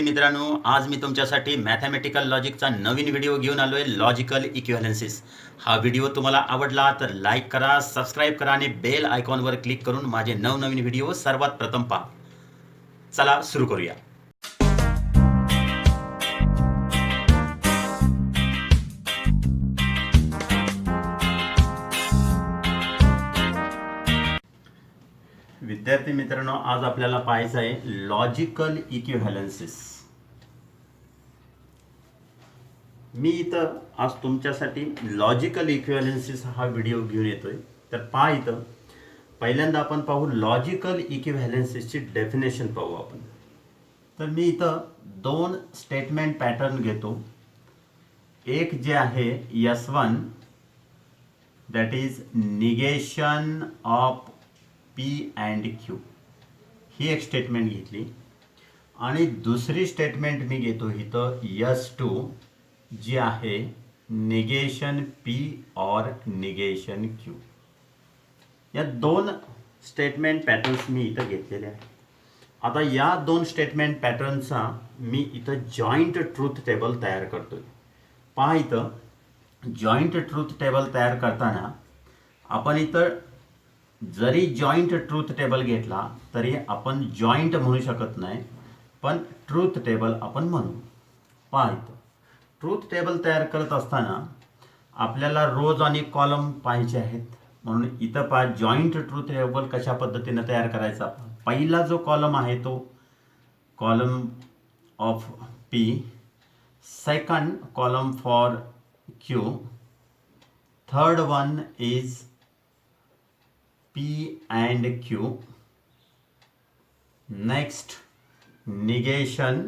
मित्रांनो, आज मी तुमच्यासाठी मॅथमॅटिकल लॉजिकचा नवीन व्हिडिओ घेऊन आलो आहे. लॉजिकल इक्विव्हॅलेन्सीस. हा व्हिडिओ तुम्हाला आवडला तर लाईक करा, सबस्क्राईब करा आणि बेल आयकॉनवर क्लिक करून माझे नवनवीन व्हिडिओ सर्वात प्रथम पहा. चला सुरू करूया. विद्यार्थी मित्रांनो, आज आपल्याला पाहायचं आहे लॉजिकल इक्विव्हॅलेन्सीस. मी इथं आज तुमच्यासाठी लॉजिकल इक्विव्हॅलेन्सीस हा व्हिडिओ घेऊन येतोय. तर पहा, इथं पहिल्यांदा आपण पाहू लॉजिकल इक्विव्हॅलेन्सीसची डेफिनेशन पाहू आपण. तर मी इथं दोन स्टेटमेंट पॅटर्न घेतो. एक जे आहे S1 that is negation of P and Q, ही एक स्टेटमेंट घेतली. आणि दुसरी स्टेटमेंट मी घेतो इथं S2 जी आहे निगेशन P और निगेशन Q. या दोन स्टेटमेंट पॅटर्न्स मी इथं घेतलेले आहेत. आता या दोन स्टेटमेंट पॅटर्नचा मी इथं जॉईंट ट्रूथ टेबल तयार करतोय. पहा, इथं जॉईंट ट्रूथ टेबल तयार करताना आपण इथं जरी जॉईंट ट्रूथ टेबल घेतला तरी आपण जॉईंट म्हणू शकत नाही, पण ट्रूथ टेबल आपण म्हणू. पहा, इथं ट्रूथ टेबल तयार करत असताना आपल्याला रोज आणि कॉलम पाहिजे आहेत. म्हणून इथं पहा, जॉईंट ट्रूथ टेबल कशा पद्धतीने तयार करायचा. पहिला जो कॉलम आहे तो column of P, second column for Q, third one is P and Q. Next, negation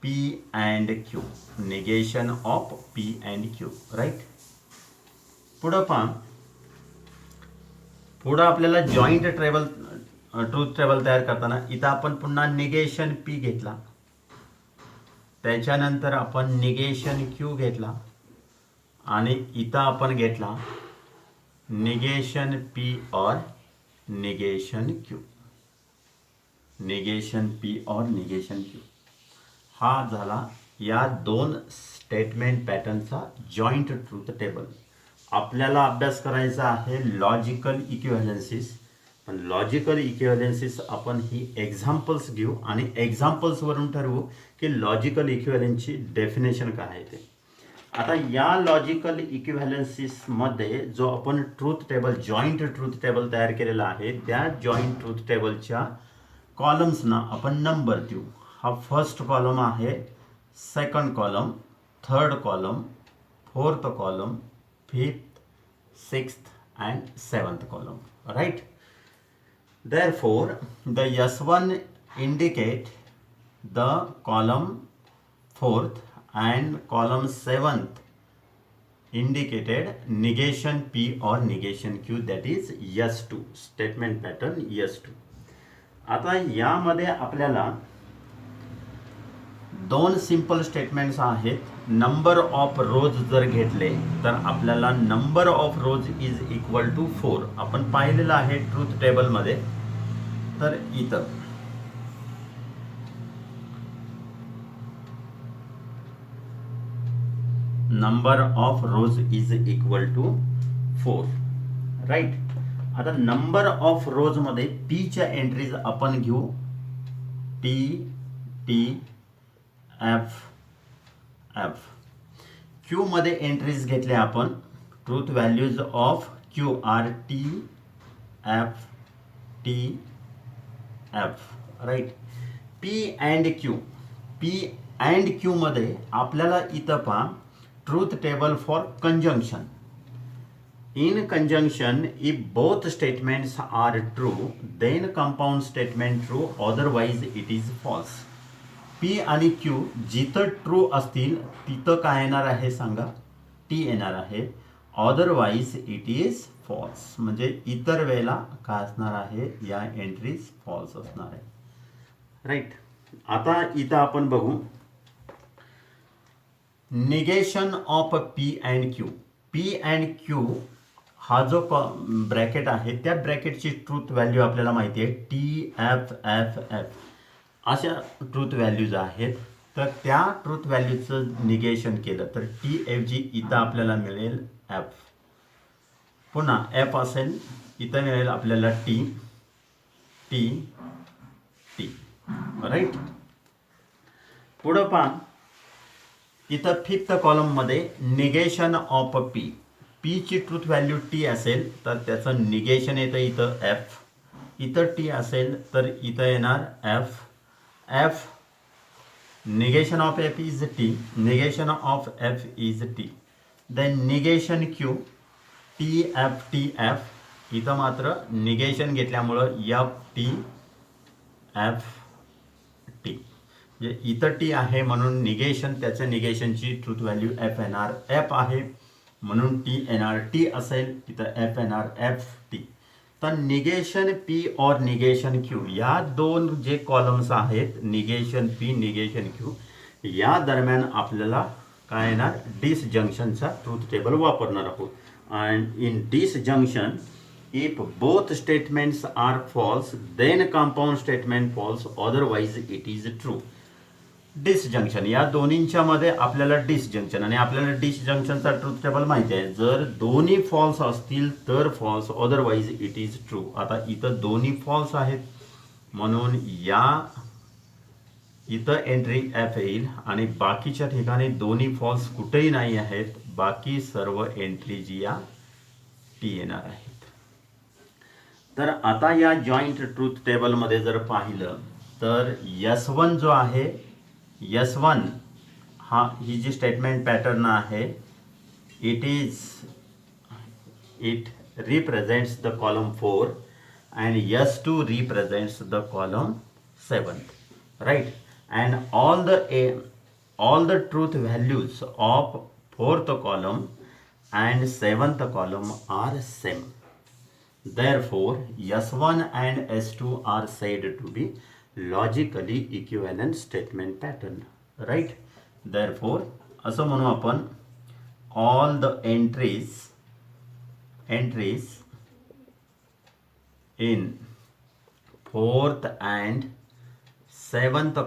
P and Q. Negation of P and Q. Right? पुढं पहा, पुढं आपल्याला जॉईंट ट्रेबल ट्रूथ टेबल तयार करताना इथं आपण पुन्हा निगेशन P घेतला, त्याच्यानंतर आपण निगेशन Q घेतला आणि इथं आपण घेतला निगेशन P और निगेशन Q. निगेशन P और निगेशन Q हा झाला या दोन स्टेटमेंट पॅटर्नचा जॉईंट ट्रूथ टेबल. आपल्याला अभ्यास करायचा आहे लॉजिकल इक्विव्हॅलेन्सीस. पण लॉजिकल इक्विव्हॅलेन्सीस आपण ही एक्झाम्पल्स घेऊ आणि एक्झाम्पल्सवरून ठरवू की लॉजिकल इक्विव्हॅलेन्सची डेफिनेशन काय आहे ते. आता या लॉजिकल इक्विव्हॅलेन्सीसमध्ये जो आपण truth table joint truth table तयार केलेला आहे, त्या जॉईंट ट्रूथ टेबलच्या कॉलम्सना आपण नंबर देऊ. हा फर्स्ट कॉलम आहे, second column, third column, fourth column, fifth, sixth and seventh column. Right. Therefore, the S1 indicate the column fourth and column seventh indicated negation P or negation Q, that is S2 statement pattern S2. आता यामध्ये आपल्याला दोन simple statements आहेत. Number of rows जर घेतले तर आपल्याला number of rows is equal to 4 आपण पाहिलेलं आहे ट्रूथ टेबलमध्ये. तर इथं number of rows is equal to 4. Right. आता नंबर ऑफ रोज मध्ये P च्या एंट्रीज आपण घेऊ T T F F. Q मध्ये एंट्रीज घेतले आपण. Truth values of Q are T F T F. Right. P and Q, P and Q मध्ये आपल्याला इथं पहा truth table for conjunction. In conjunction, if both statements are true, then compound statement true, otherwise it is false. P आणि Q जिथं true असतील तिथं काय येणार आहे सांगा, T येणार आहे. otherwise it is false, म्हणजे इतर वेळेला काय असणार आहे, या एंट्रीज फॉल्स असणार आहे. राईट. आता इथं आपण बघू negation of P and Q. P and Q हा जो ब्रॅकेट आहे त्या ब्रॅकेटची ट्रूथ व्हॅल्यू आपल्याला माहिती आहे TFFF. अशा ट्रूथ व्हॅल्यूज आहेत. तर त्या ट्रूथ व्हॅल्यूचं निगेशन केलं तर टी ऐवजी इथं आपल्याला मिळेल एफ. पुन्हा एफ असेल इथं मिळेल आपल्याला टी टी टी. राईट. पुढं पहा, इथं फिफ्थ कॉलममध्ये निगेशन ऑफ पी. पीची ट्रूथ व्हॅल्यू टी असेल तर त्याचं निगेशन येतं इथं एफ. इथं टी असेल तर इथं येणार F. F negation of f is t, negation of f is t. then negation q t f t f. इथं मात्र निगेशन घेतल्यामुळं f t f t. म्हणजे इथं टी आहे म्हणून निगेशन, त्याचं निगेशनची ट्रूथ व्हॅल्यू एफ येणार एफ आहे म्हणून टी येणार टी असेल, इथं एफ येणार एफ टी. तर negation P or negation Q या दोन जे कॉलम्स आहेत, निगेशन पी निगेशन क्यू, या दरम्यान आपल्याला काय येणार, डिसजंक्शनचा ट्रूथ टेबल वापरणार आहोत. And in disjunction if both statements are false then compound statement false, otherwise it is true. Disjunction या दोन्हींच्या मध्ये आपल्याला डिसजंक्शन, आणि आपल्याला डिसजंक्शनचा ट्रूथ टेबल माहिती आहे. जर दोन्ही फॉल्स असतील तर false, otherwise it is true. आता इथं दोन्ही फॉल्स आहेत म्हणून या इथं एंट्री एफ येईल आणि बाकीच्या ठिकाणी दोन्ही फॉल्स कुठेही नाही आहेत, बाकी सर्व एंट्री जी या टी येणार आहेत. तर आता या जॉईंट ट्रूथ टेबलमध्ये जर पाहिलं तर S1 जो आहे, S1 ही जी स्टेटमेंट पॅटर्न आहे, it represents the column 4 and S2 represents the column 7. Right. And all the truth values of fourth column and seventh column are same. Therefore S1 and S2 are said to be logically equivalent statement pattern. Right. Therefore असं म्हणू आपण, all the entries in fourth and seventh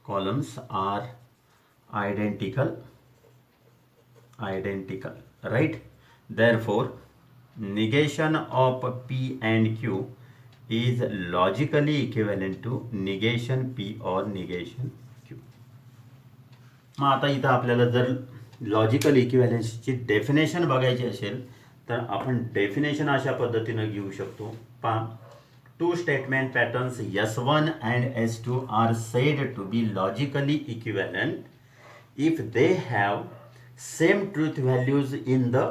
columns are identical. Right. Therefore negation of p and q is logically equivalent to negation p or negation q. मग आता इथं आपल्याला जर logical इक्विव्हॅलन्सची definition बघायची असेल तर आपण डेफिनेशन अशा पद्धतीनं घेऊ शकतो. पहा, two statement patterns S1 and S2 are said to be logically equivalent if they have same truth values in the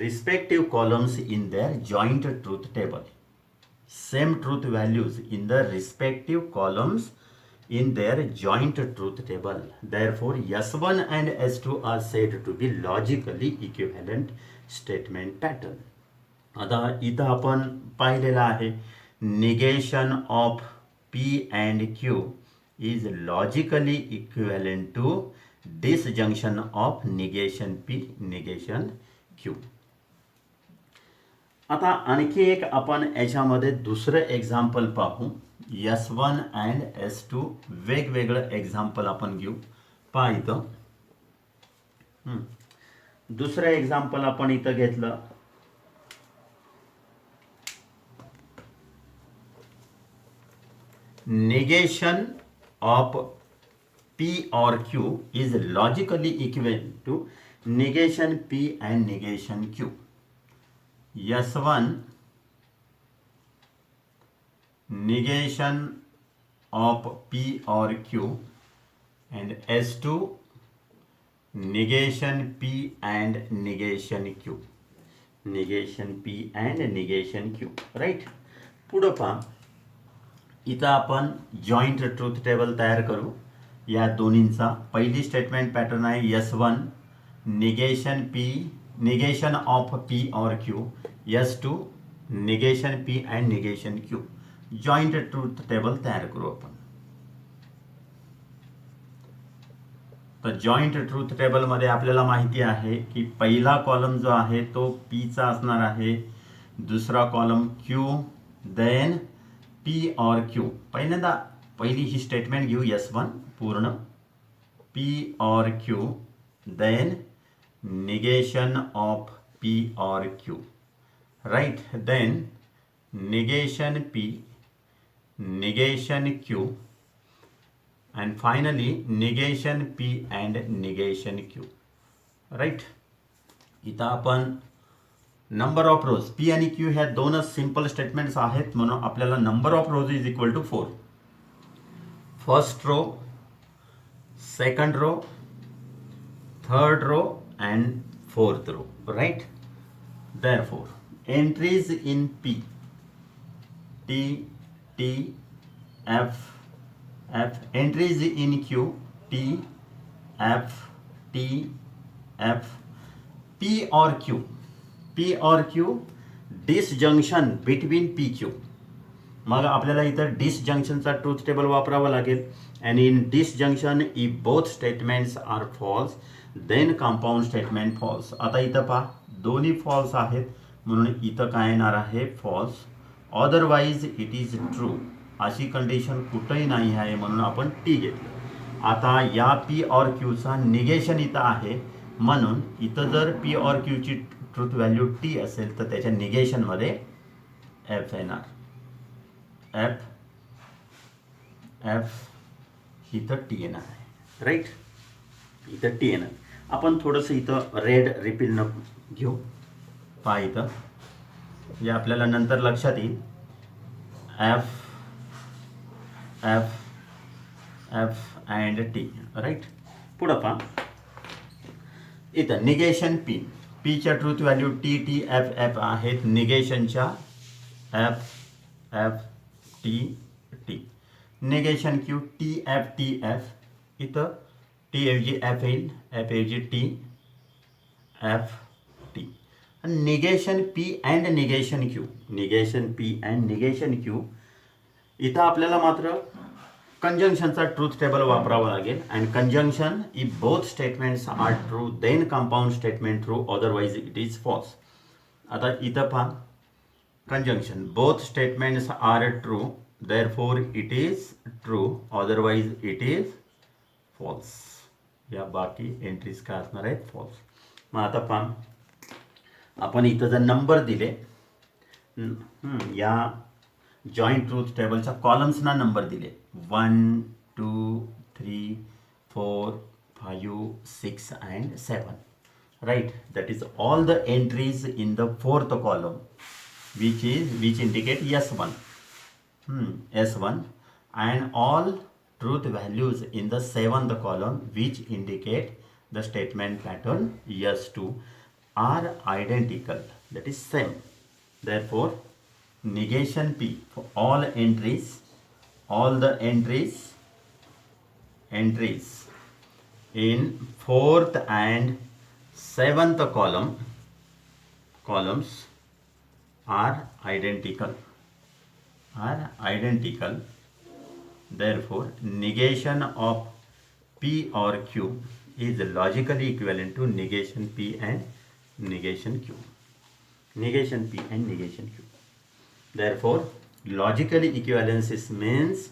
respective columns in their joint truth table. Same truth values in the respective columns in their joint truth table. Therefore S1 and S2 are said to be logically equivalent statement pattern. आता इथं आपण पाहिलेलं आहे, negation of p and q is logically equivalent to disjunction of negation p negation q. आता आणखी एक आपण याच्यामध्ये दुसरं एक्झाम्पल पाहू. S1 and S2 वेगवेगळं एक्झाम्पल आपण घेऊ. पहा इथं दुसरं एक्झाम्पल आपण इथं घेतलं. negation of p or q is logically equivalent to negation p and negation q. S1 negation of p or q and S2 negation p and negation q. Negation p and negation q. Right. पुढं पहा, इथं आपण joint truth table तयार करू या दोन्हींचा. पहिली statement pattern आहे S1 negation of p or q, S2 negation p and negation q. Joint truth table तयार करू आपण. तर जॉईंट ट्रूथ टेबल मध्ये आपल्याला माहिती आहे की पहिला कॉलम जो आहे तो p चा असणार आहे, दुसरा column q, then P or Q. पहिल्यांदा पहिली ही स्टेटमेंट घेऊ S1 पूर्ण P or Q, then negation of P or Q, right? Then negation P, negation Q, and finally negation P and negation Q, right? इथं आपण number of rose P आणि Q ह्या दोनच सिंपल स्टेटमेंट्स आहेत, म्हणून आपल्याला number of rows is equal to 4. First row, second row, third row and fourth row, right? Therefore entries in P, T, T, F, F. Entries in Q, T, F, T, F. P or Q, P or Q, disjunction between PQ. मग आपल्याला इथं डिसजंक्शनचा truth table वापरावा लागेल. and in disjunction if both statements are false then compound statement false. आता इथं पहा दोन्ही false आहेत म्हणून इथं काय येणार आहे false. Otherwise it is true अशी कंडिशन कुठंही नाही आहे म्हणून आपण टी घेतलं. आता या पी और क्यूचा निगेशन इथं आहे म्हणून इथं जर पी और क्यूची ट्रूथ व्हॅल्यू टी असेल तर त्याच्या निगेशनमध्ये एफ येणार. एफ एफ इथं टी येणार आहे, राईट? इथं टी येणार. आपण थोडंसं इथं रेड रिपीलनं घेऊ. पहा इथं जे आपल्याला नंतर लक्षात येईल. F F F and T, right? पुढं पहा इथं निगेशन पी, पीच्या truth value T T F F आहेत. निगेशनच्या F F T T. Negation Q T F. इथं टी ऐवजी एफ येईल, एफ ऐवजी T F T. Negation P and negation Q, negation P and negation Q. इथं आपल्याला मात्र कंजंक्शनचा ट्रूथ टेबल वापरावा लागेल. And conjunction if both statements are true then compound statement true otherwise it is false. आता इथं पहा conjunction both statements are true therefore it is true otherwise it is false. या बाकी एंट्रीज काय असणार आहेत फॉल्स. मग आता पहा आपण इथं जर नंबर दिले या जॉईंट ट्रूथ टेबलच्या कॉलम्सना नंबर दिले 1 2 3 4 5 6 and 7, right? That is all the entries in the fourth column which indicate S1. S1 and all truth values in the seventh column which indicate the statement pattern S2 are identical, that is same. Therefore negation P for all entries, all the entries in fourth and seventh columns are identical. Therefore negation of P or Q is logically equivalent to negation P and negation Q. Negation P and negation Q. Therefore logical equivalences means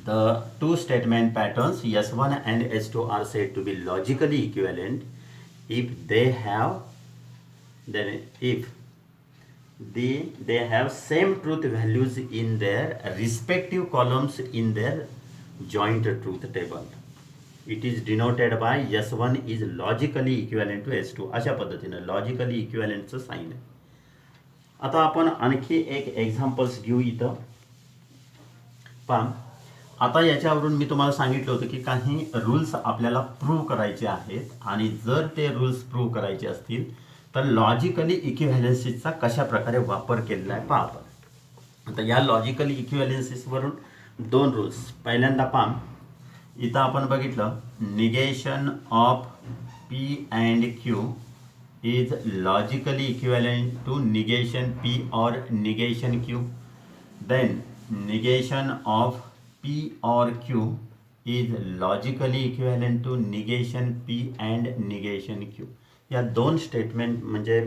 the two statement patterns S1 and S2 are said to be logically equivalent if they have same truth values in their respective columns in their joint truth table. It is denoted by S1 is logically equivalent to S2. अशा पद्धतीने logically इक्विव्हॅलेंटचं sign आहे. आता आपण आणखी एक examples घेऊ. इथं पहा आता याच्यावरून मी तुम्हाला सांगितलं होतं की काही रूल्स आपल्याला प्रूव्ह करायचे आहेत आणि जर ते रूल्स प्रूव्ह करायचे असतील तर लॉजिकली इक्विव्हॅलेन्सीचा कशा प्रकारे वापर केलेला आहे पहा आपण. आता या लॉजिकली इक्विव्हॅलेन्सीसवरून दोन रूल्स. पहिल्यांदा पहा इथं आपण बघितलं negation of P and Q is logically equivalent to negation P or negation Q. Then negation of P or Q is logically equivalent to negation P and negation Q. या दोन statement म्हणजे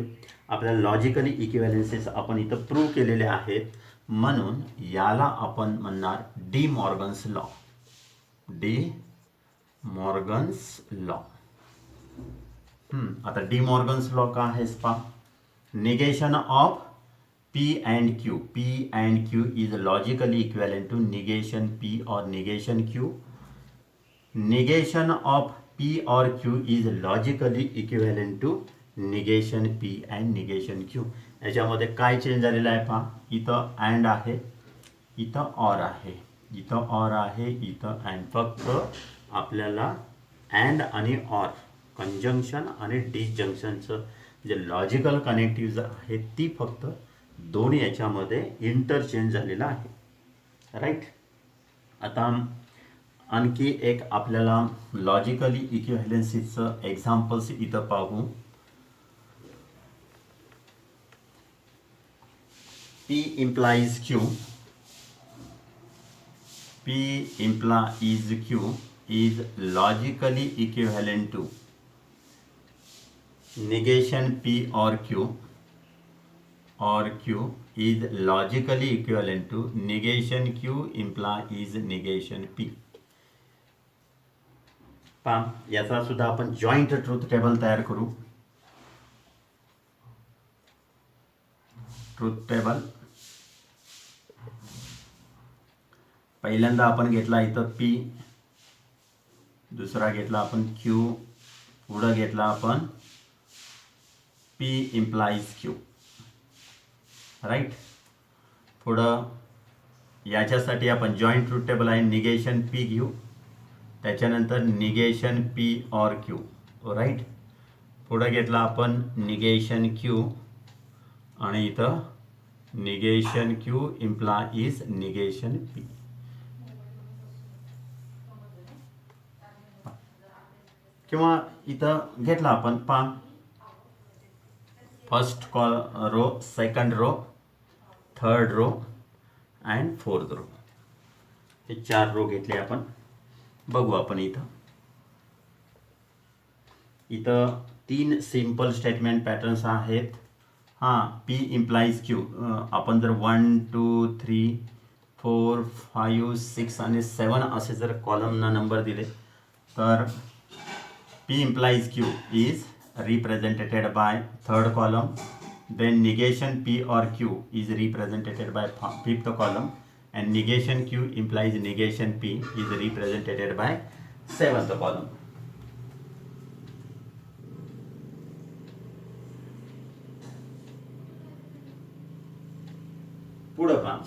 आपल्याला logically इक्विव्हॅलेन्सीज आपण इथं prove केलेले आहेत. म्हणून याला आपण म्हणणार D Morgan's law. D Morgan's law. आता डी मॉर्गन्स लॉ का आहेस पा, negation of P and Q. P and Q is logically equivalent to negation P or negation Q. Negation of P or Q is logically equivalent to negation P and negation Q. याच्यामध्ये काय change झालेलं आहे पहा, इथं and आहे, इथं or आहे, इथं ऑर आहे, इथं अँड. फक्त आपल्याला अँड आणि ऑर कंजंक्शन आणि डिसजंक्शनचं जे लॉजिकल कनेक्टिव्ह आहे ती फक्त दोन्ही याच्यामध्ये इंटरचेंज झालेला आहे. राईट. आता आणखी एक आपल्याला लॉजिकली इक्विव्हॅलेन्सीचं एक्झाम्पल्स इथं पाहू. P implies Q. P implies Q is logically equivalent to negation P or Q, or Q is logically equivalent to negation Q implies negation P. पहा, याचा सुद्धा आपण जॉइंट ट्रूथ टेबल तयार करू. ट्रूथ टेबल पहिल्यांदा आपण घेतला इथं P, दुसरा घेतला आपण Q, पुढं घेतला आपण P implies Q. राईट. पुढं याच्यासाठी आपण जॉईंट ट्रूथ टेबल आहे निगेशन P घेऊ, त्याच्यानंतर negation P or Q. Right. पुढं घेतला आपण निगेशन Q आणि इथं negation Q implies negation P. किंवा इथं घेतला आपण पा first row, second row, third row and fourth row, हे 4 रो घेतले आपण. बघू आपण इथं 3 सिंपल स्टेटमेंट पॅटर्न्स आहेत. हां, P इम्प्लाइज Q. आपण जर 1 2 3 4 5 6 आणि 7 असे जर कॉलमना नंबर दिले तर P implies Q is represented by third column, then negation P or Q is represented by fifth column, and negation Q implies negation P is represented by seventh column. पुढं पहा,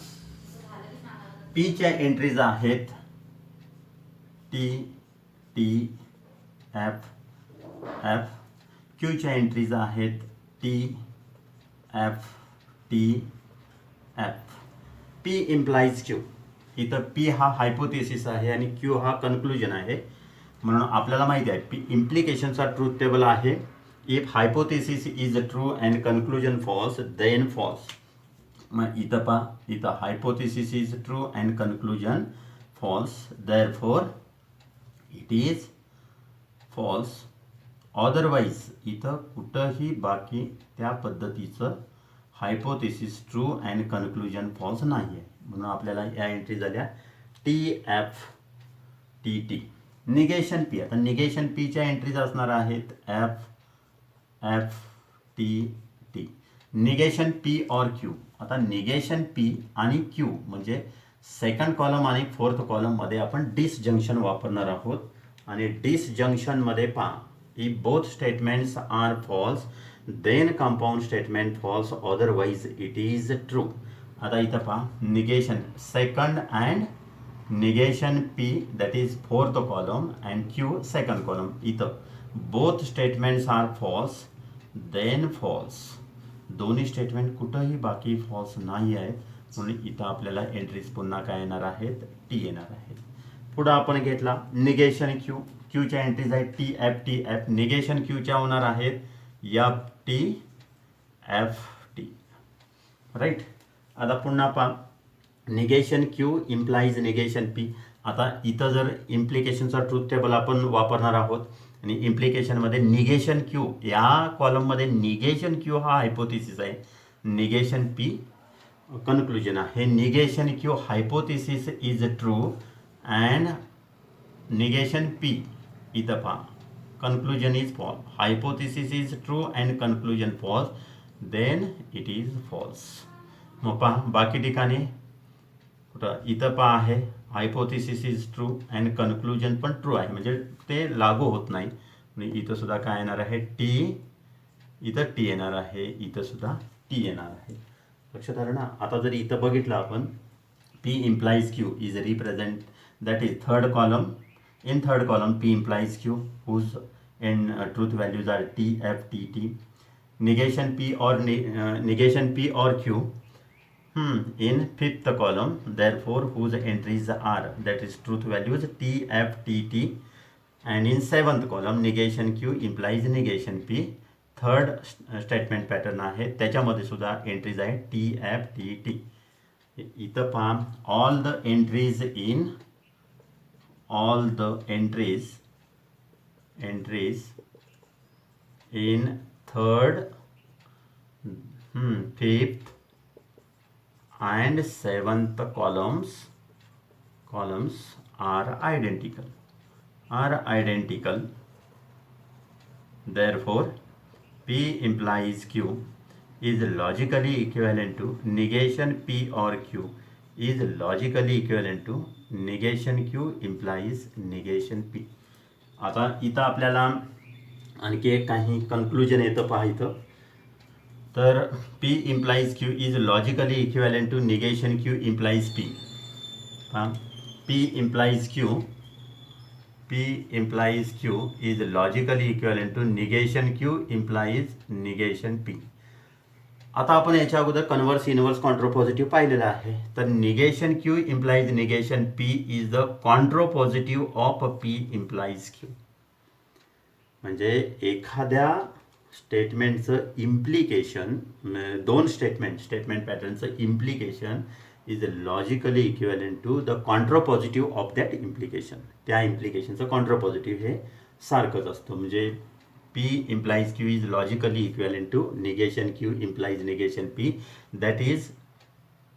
P च्या entries आहेत T T F F. Q च्या entries आहेत T F T F. P implies Q. इथं P हा hypothesis आहे आणि Q हा कन्क्लुजन आहे. म्हणून आपल्याला माहिती आहे P इम्प्लिकेशनचा ट्रूथ टेबल आहे. If hypothesis is true and conclusion false then false. मग इथं पहा, इथं hypothesis is true and conclusion false, therefore it is false. Otherwise इथं कुठंही बाकी त्या पद्धतीचं hypothesis true and conclusion false नाही आहे. म्हणून आपल्याला या एंट्री झाल्या T F T T. Negation P. आता निगेशन Pच्या एंट्रीज असणार आहेत F F T T. Negation P or Q. आता निगेशन P आणि Q म्हणजे सेकंड कॉलम आणि फोर्थ कॉलममध्ये आपण डिसजंक्शन वापरणार आहोत. आणि डिसजंक्शनमध्ये पहा, if both statements are false then compound statement false, otherwise it is true. आता इथं पहा, negation second and negation P that is fourth column and Q second column. इथं both statements are false then false. दोन्ही statement कुठंही बाकी false नाही आहेत. म्हणून इथं आपल्याला एंट्रीज पुन्हा काय येणार आहेत, T येणार आहेत. पुढं आपण घेतला निगेशन Q. Qच्या एंट्रीज आहेत T F T F. Negation Qच्या होणार आहेत F T F T. Right. आता पुन्हा पहा, negation Q implies negation P. आता इथं जर इम्प्लिकेशनचा ट्रूथ टेबल आपण वापरणार आहोत आणि इम्प्लिकेशनमध्ये निगेशन Q, या कॉलममध्ये निगेशन Q हा हायपोथेसिस आहे, निगेशन P कन्क्लुजन आहे. Negation Q hypothesis is true and negation P, इथं पहा conclusion is false. Hypothesis is true and conclusion false, then it is false. मग पहा बाकी ठिकाणी कुठं इथं पहा आहे hypothesis is true and conclusion पण ट्रू आहे, म्हणजे ते लागू होत नाही. म्हणजे इथं सुद्धा काय येणार आहे, टी, इथं टी येणार आहे, इथं सुद्धा टी येणार आहे. लक्षात आलं ना. आता जर इथं बघितलं आपण, P implies Q is represent, that is third column. In third column P implies Q whose truth values are T, F, T, T. Negation P or Q in fifth column, therefore whose entries are, that is truth values T, F, T, T. And in seventh column negation Q implies negation P. Third statement pattern आहे, त्याच्यामध्ये सुद्धा entries आहे T, F, T, T. इथं पहा all the entries in third, fifth and seventh columns are identical. Therefore P implies Q is logically equivalent to negation P or Q is logically equivalent to negation Q implies negation P. आता इथं आपल्याला आणखी एक काही conclusion येतं पहा इथं. तर P implies Q is logically equivalent to negation Q implies P. P implies Q is logically equivalent to negation Q implies negation P. आता आपण याच्या अगोदर कन्व्हर्स, इनव्हर्स, कॉन्ट्रोपॉझिटिव्ह पाहिलेलं आहे. तर negation Q implies negation P is the contrapositive of P implies Q. म्हणजे एखाद्या स्टेटमेंटचं इम्प्लिकेशन, दोन स्टेटमेंट पॅटर्नचं implication is logically equivalent to the contrapositive of that implication. त्या इम्प्लिकेशनचं कॉन्ट्रोपॉझिटिव्ह हे सारखंच असतं. म्हणजे P implies Q is logically equivalent to negation Q implies negation P. That is,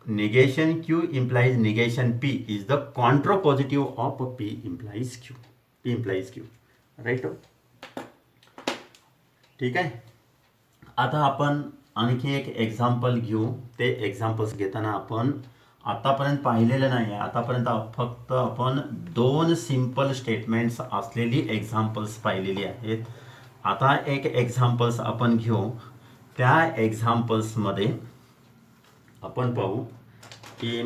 negation Q implies negation P is the contrapositive of P implies Q. P implies Q. Right? ठीक आहे. आता आपण आणखी एक एक्झाम्पल घेऊ. ते examples घेताना आपण आतापर्यंत पाहिलेलं नाही आहे. आतापर्यंत फक्त आपण दोन सिंपल स्टेटमेंट्स असलेली एक्झाम्पल्स पाहिलेली आहेत. आता एक एक्झाम्पल्स आपण घेऊ. त्या एक्झाम्पल्समध्ये आपण पाहू की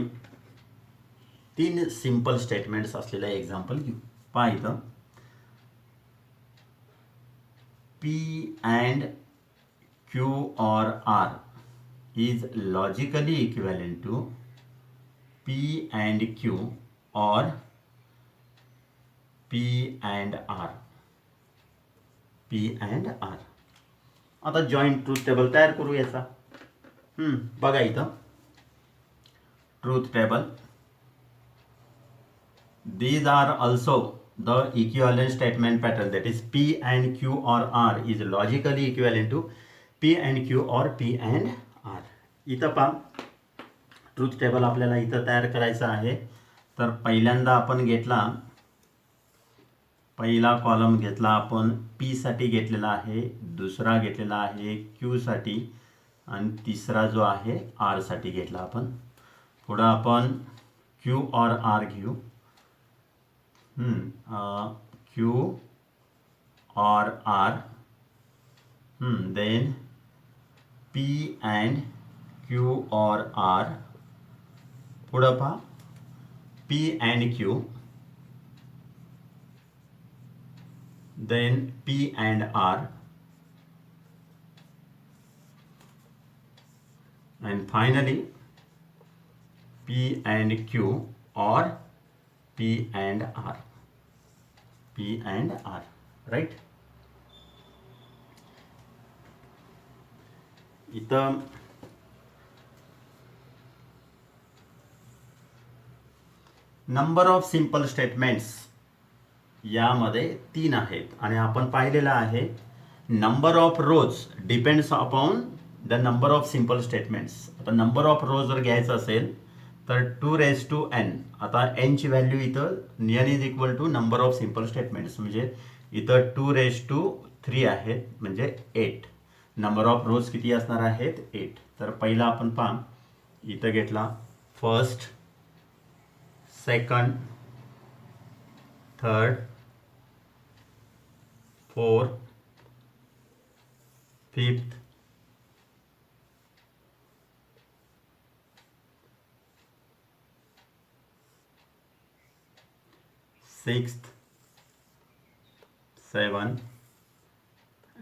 3 सिंपल स्टेटमेंट्स असलेलं एक्झाम्पल घेऊ. पहा इथं P and Q or R is logically equivalent to P and Q or P and R. P and R. आता जॉईंट ट्रूथ टेबल तयार करू याचा. बघा इथं truth table. These are also the equivalent statement pattern, that is P and Q or R is logically equivalent to P and Q or P and R. इथं पहा truth table आपल्याला इथं तयार करायचं आहे. तर पहिल्यांदा आपण घेतला, पहिला कॉलम घेतला आपण P साठी घेतलेला आहे, दुसरा घेतलेला आहे Q साठी आणि तिसरा जो आहे R साठी घेतला आपण. पुढे आपण Q और R घेऊ. Q और R, then P and Q और R. पुढे पहा P and Q, then P and R, and finally P and Q or P and R. P and R, right? इथं नंबर ऑफ सिंपल स्टेटमेंट्स यामध्ये 3 आहेत आणि आपण पाहिलेलं आहे number of rows depends upon the number of simple statements. आता number of row जर घ्यायचं असेल तर 2n. आता nची व्हॅल्यू इथं n is equal to number of simple statements, म्हणजे इथं 2 आहेत म्हणजे 8. नंबर ऑफ रोज किती असणार आहेत 8. तर पहिला आपण पहा इथं घेतला first, second, third, fourth, fifth, sixth, 7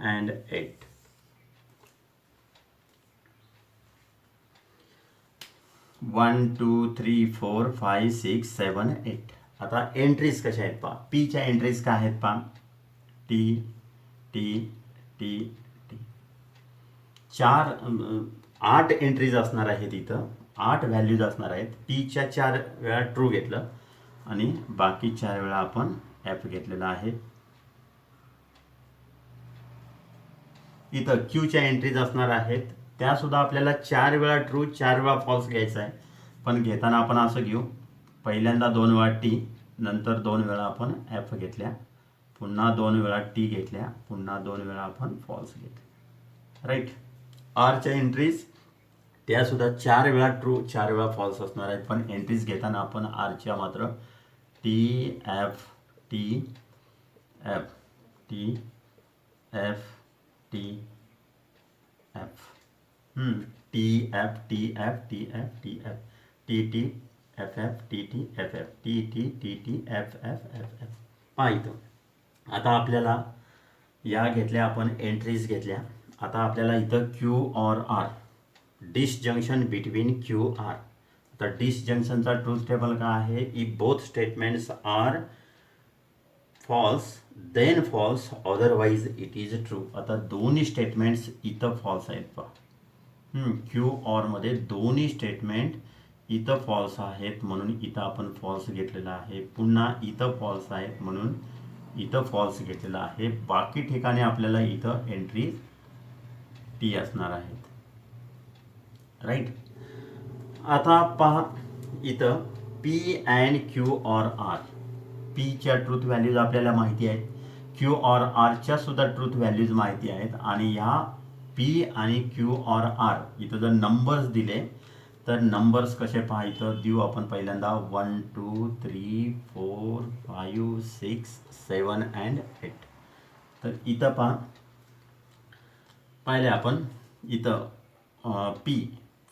and 8. One two three four five six seven eight. आता एंट्रीज कशा आहेत पहा. पीच्या एंट्रीज काय आहेत पहा. T T T T. 8 entries असणार आहेत इथं. 8 व्हॅल्यूज असणार आहेत. पीच्या 4 वेळा ट्रू घेतलं आणि बाकी 4 वेळा आपण एफ घेतलेला आहे. इथं क्यूच्या एंट्रीज असणार आहेत. त्यासुद्धा आपल्याला 4 वेळा ट्रू 4 वेळा फॉल्स घ्यायचा आहे. पण घेताना आपण असं घेऊ, पहिल्यांदा 2 वेळा टी, नंतर 2 वेळा आपण एफ घेतल्या, पुन्हा 2 वेळा टी घेतल्या, पुन्हा 2 वेळा आपण फॉल्स घेतले. राईट. आरच्या एंट्रीज त्यासुद्धा 4 वेळा ट्रू 4 वेळा फॉल्स असणार आहेत. पण एंट्रीज घेताना आपण आरच्या मात्र T F T F T F T F T F T F T F T F T T F F T T F F T T T T F F F F. पहा इथं आता आपल्याला या घेतल्या आपण entries घेतल्या. आता आपल्याला इथं Q or R, disjunction between Q R. आता डिसजंक्शनचा ट्रूथ टेबल काय आहे. If both statements are false then false otherwise it is true. आता दोन्ही स्टेटमेंट्स इथं फॉल्स आहेत पहा. क्यू ऑरमध्ये दोन्ही स्टेटमेंट इथं फॉल्स आहेत म्हणून इथं आपण फॉल्स घेतलेला आहे. पुन्हा इथं फॉल्स आहेत म्हणून इथं फॉल्स घेतलेला आहे. बाकी ठिकाणी आपल्याला इथं एंट्री टी असणार आहेत. राईट. आता पहा इथं P and Q or R. पीच्या ट्रूथ व्हॅल्यूज आपल्याला माहिती आहेत. क्यू ऑर आरच्या सुद्धा ट्रूथ व्हॅल्यूज माहिती आहेत. आणि ह्या पी आणि क्यू ऑर आर इथं जर नंबर्स दिले तर नंबर्स कसे पाहायचं देऊ आपण. पहिल्यांदा 1 2 3 4 5 6 7 and 8. तर इथं पहा पाहिले आपण इथं P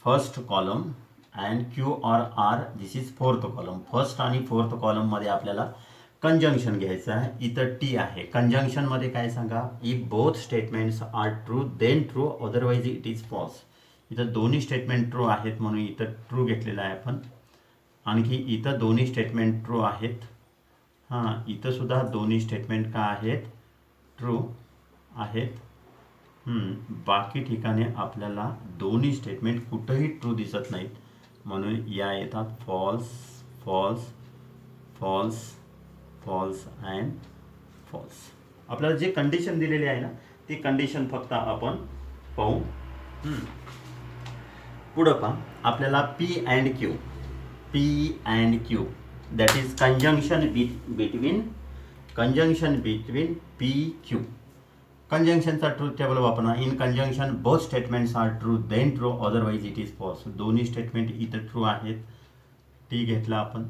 first column and Q or R this is fourth column. First आणि फोर्थ कॉलममध्ये आपल्याला कंजंक्शन घ्यायचं आहे. इथं टी आहे. कंजंक्शनमध्ये काय सांगा. If both statements are true then true otherwise it is false. इथं दोन्ही स्टेटमेंट ट्रू आहेत म्हणून इथं ट्रू घेतलेलं आहे आपण. आणखी इथं दोन्ही स्टेटमेंट ट्रू आहेत. इथं सुद्धा दोन्ही स्टेटमेंट काय आहेत ट्रू आहेत. बाकी ठिकाणी आपल्याला दोन्ही स्टेटमेंट कुठंही ट्रू दिसत नाहीत म्हणून या येतात false false false false and false. आपल्याला जे कंडिशन दिलेली आहे ना ती कंडिशन फक्त आपण पाहू. पुढं पहा आपल्याला P and Q that is conjunction between P Q. कंजंक्शनचा ट्रूथ टेबल वापरा. In conjunction both statements are true then true otherwise it is false. दोन्ही स्टेटमेंट इथं ट्रू आहेत. टी घेतला आपण.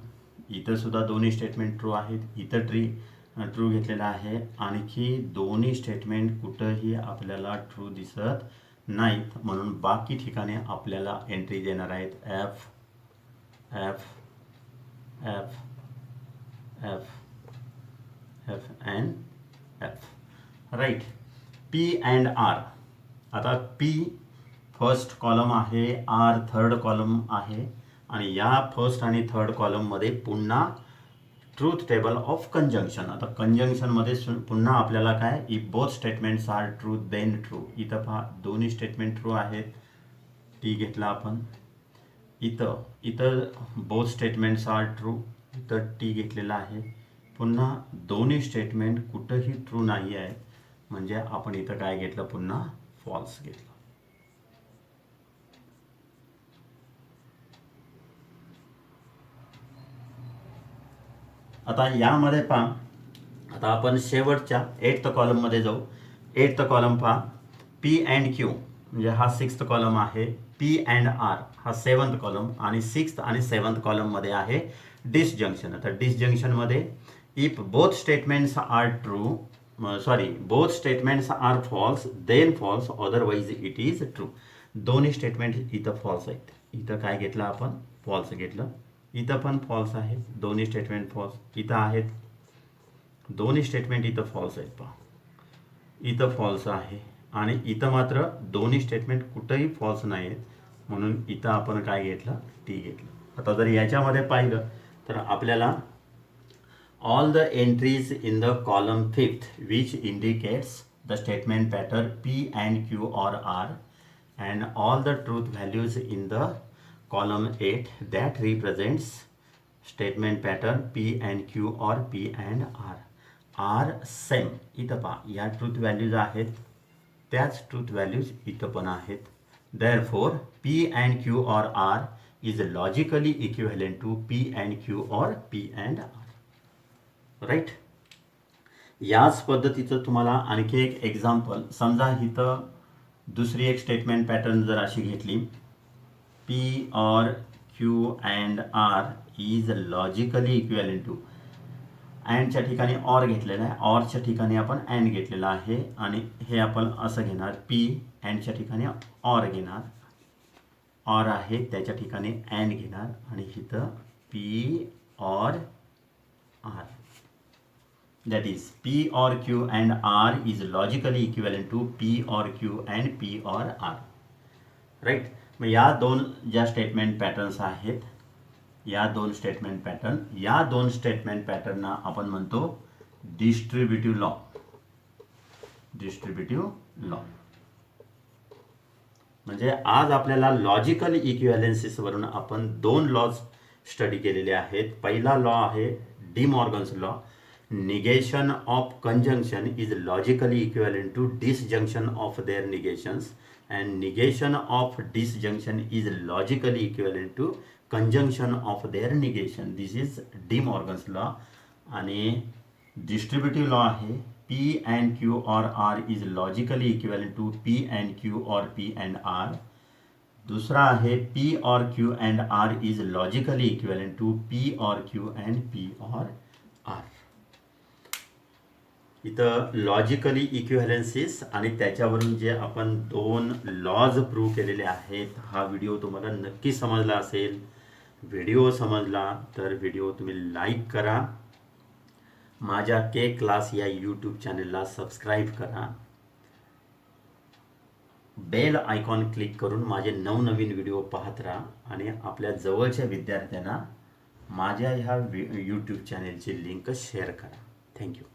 इथं सुद्धा दोन्ही स्टेटमेंट ट्रू आहेत. इथं ट्रू घेतलेला आहे. आणखी दोन्ही स्टेटमेंट कुठंही आपल्याला ट्रू दिसत नाहीत म्हणून बाकी ठिकाणी आपल्याला एंट्री देणार आहेत F F F F F and F. Right. P and R. आता पी फर्स्ट कॉलम आहे, आर थर्ड कॉलम आहे आणि या फर्स्ट आणि थर्ड कॉलममध्ये पुन्हा ट्रूथ टेबल ऑफ कंजंक्शन. आता कंजंक्शनमध्ये पुन्हा आपल्याला काय if both statements are true then true. इथं पहा दोन्ही स्टेटमेंट ट्रू आहेत. टी घेतला आपण. इथं बोथ स्टेटमेंट्स आर ट्रू. इथं टी घेतलेला आहे. पुन्हा दोन्ही स्टेटमेंट कुठंही ट्रू नाही आहेत म्हणजे आपण इथं काय घेतलं पुन्हा फॉल्स घेतलं. आता यामध्ये पहा, आता आपण शेवटच्या 8th कॉलममध्ये जाऊ. 8th कॉलम पहा, पी अँड क्यू म्हणजे हा 6th कॉलम आहे, पी अँड आर हा 7th कॉलम, आणि 6th आणि 7th कॉलममध्ये आहे डिसजंक्शन. आता डिसजंक्शनमध्ये if both statements are true, both statements are false then false, otherwise it is true. दोन्ही स्टेटमेंट इथं फॉल्स आहेत. इथं काय घेतलं आपण? फॉल्स घेतलं. इथं पण फॉल्स आहे, दोन्ही स्टेटमेंट फॉल्स. इथं आहेत दोन्ही स्टेटमेंट इथं फॉल्स आहेत पहा. इथं फॉल्स आहे आणि इथं मात्र दोन्ही स्टेटमेंट कुठंही फॉल्स नाही आहेत, म्हणून इथं आपण काय घेतलं? टी घेतलं. आता जर याच्यामध्ये पाहिलं तर आपल्याला all the entries in the column 5th which indicates the statement pattern P and Q or R, and all the truth values in the column 8 that represents statement pattern P and Q or P and R are same. इथं पहा, या truth values आहेत, त्याच truth values इथं पण आहेत. Therefore P and Q or R is logically equivalent to P and Q or P and R. Right. याच पद्धतीचं तुम्हाला आणखी एक एक्झाम्पल, समजा इथं दुसरी एक स्टेटमेंट पॅटर्न जर अशी घेतली, P or Q and R is logically equivalent to, अँडच्या ठिकाणी ऑर घेतलेला आहे, ऑरच्या ठिकाणी आपण अँड घेतलेला आहे, आणि हे आपण असं घेणार, पी अँडच्या ठिकाणी ऑर घेणार, ऑर आहे त्याच्या ठिकाणी अँड घेणार, आणि इथं P or R. That is P or Q and R is logically equivalent to P or Q and P or R. Right. मग या दोन ज्या स्टेटमेंट पॅटर्न्स आहेत, या दोन स्टेटमेंट पॅटर्नना आपण म्हणतो डिस्ट्रीब्युटिव्ह लॉ. डिस्ट्रीब्युटिव्ह लॉ म्हणजे आज आपल्याला लॉजिकल इक्विव्हॅलेन्सीस वरून आपण दोन लॉज स्टडी केलेले आहेत. पहिला लॉ आहे D Morgan's law. Negation of conjunction is logically equivalent to disjunction of their negations, and negation of disjunction is logically equivalent to conjunction of their negation. This is De Morgan's law. आणि distributive law आहे P and Q or R is logically equivalent to P and Q or P and R. दूसरा आहे P or Q and R is logically equivalent to P or Q and P or R. इथं logically इक्विव्हॅलेन्सीस आणि त्याच्यावरून जे आपण दोन lodge prove केलेले आहेत, हा व्हिडिओ तुम्हाला नक्की समजला असेल. व्हिडिओ समजला तर व्हिडिओ तुम्ही लाईक करा, माझ्या के क्लास या यूट्यूब चॅनलला सबस्क्राईब करा, बेल आयकॉन क्लिक करून माझे नवनवीन व्हिडिओ पाहत राहा, आणि आपल्या जवळच्या विद्यार्थ्यांना माझ्या ह्या यूट्यूब चॅनलची लिंक शेअर करा. थँक्यू.